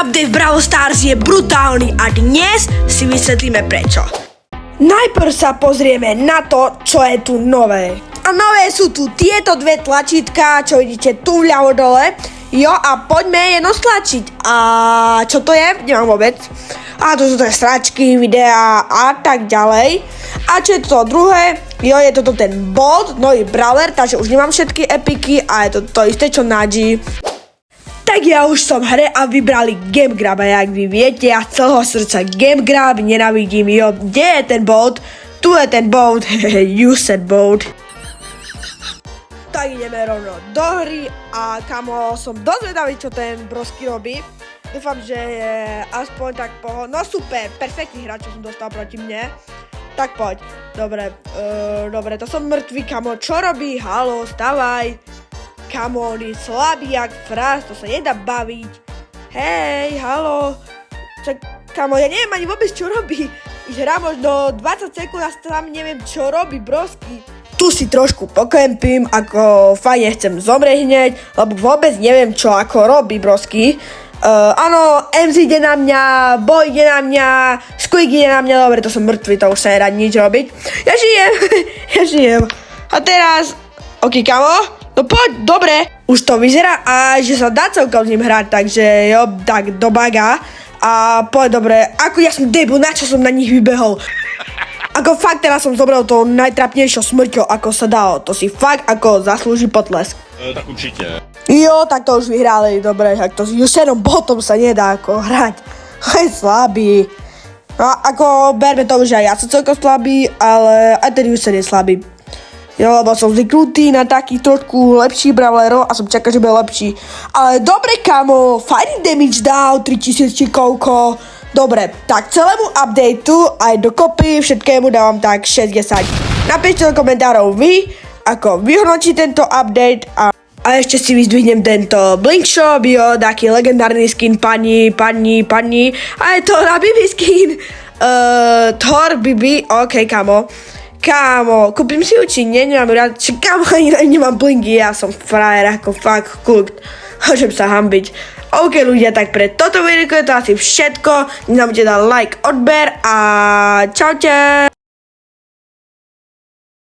update v Brawl Stars je brutálny a dnes si vysvetlíme prečo. Najprv sa pozrieme na to, čo je tu nové. A nové sú tu tieto dve tlačítka, čo vidíte tu vľavo dole. Jo, a poďme jedno stlačiť. A čo to je? Nemám vôbec. A to sú tie sračky, videá a tak ďalej. A čo je to druhé? Jo, je toto ten Bolt, nový brawler, takže už nemám všetky epiky a je to to isté, čo Nadži. Tak ja už som v hre a vybrali Game Grab a jak vy viete, ja z celého srdca Game Grab nenávidím. Jo, kde je ten Bolt? Tu je ten Bolt, you said Bolt. Tak ideme rovno do hry a kamo, som dosť vedavý, čo ten Brosky robí. Dúfam, že je aspoň tak no super, perfektný hráč, čo som dostal proti mne. Tak poď, dobre, to som mŕtvý, kamo, čo robí? Halo, stavaj. Kamo, on je slabý jak fraz, to sa nedá baviť. Hej, halo. Kamo, ja neviem ani vôbec, čo robí. Už hrá možno 20 sekúnd a sám neviem, čo robí Brosky. Tu si trošku pokempím, ako fajne chcem zomrieť hneď, lebo vôbec neviem, čo ako robí Brosky. Áno, MZ ide na mňa, Boy ide na mňa, Squeak ide na mňa, dobre, to som mŕtvy, to už sa nedá nič robiť. Ja žijem. A teraz, ok, kamo, no poď, dobre. Už to vyzerá a že sa dá celkom s ním hrať, takže jo, tak do baga. A poď, dobre, ako ja som debil, na čo som na nich vybehol. Ako fakt teraz som zobral to najtrapnejšou smrťou, ako sa dalo. To si fakt ako zaslúži potlesk. Tak určite. Jo, tak to už vyhrali, dobre, tak to s Usainem Boltom sa nedá ako hrať. Je slabý. No ako berme to, že aj ja som celkom slabý, ale aj ten Usain je slabý. Jo, lebo som zvyknutý na takých trošku lepší brawlerov a som čakal, že bude lepší. Ale dobre, kamo, fighting damage dal 3000 či koľko. Dobre, tak celému updateu aj dokopy všetkému dávam tak 6-10. Napíšte do komentárov vy, ako vyhodnotí tento update a ešte si vyzdvihnem tento Blink Shop, jo, taký legendárny skin pani a je to na BB skin. Thor BB, ok, kamo, kúpim si ju, či nie, nemám rád, či kamo, nemám blinky, ja som frajer, ako fakt cooked, môžem sa hambiť. Ok ľudia, tak pre toto video je to asi všetko, nezabudnite dať like, odber a čaute.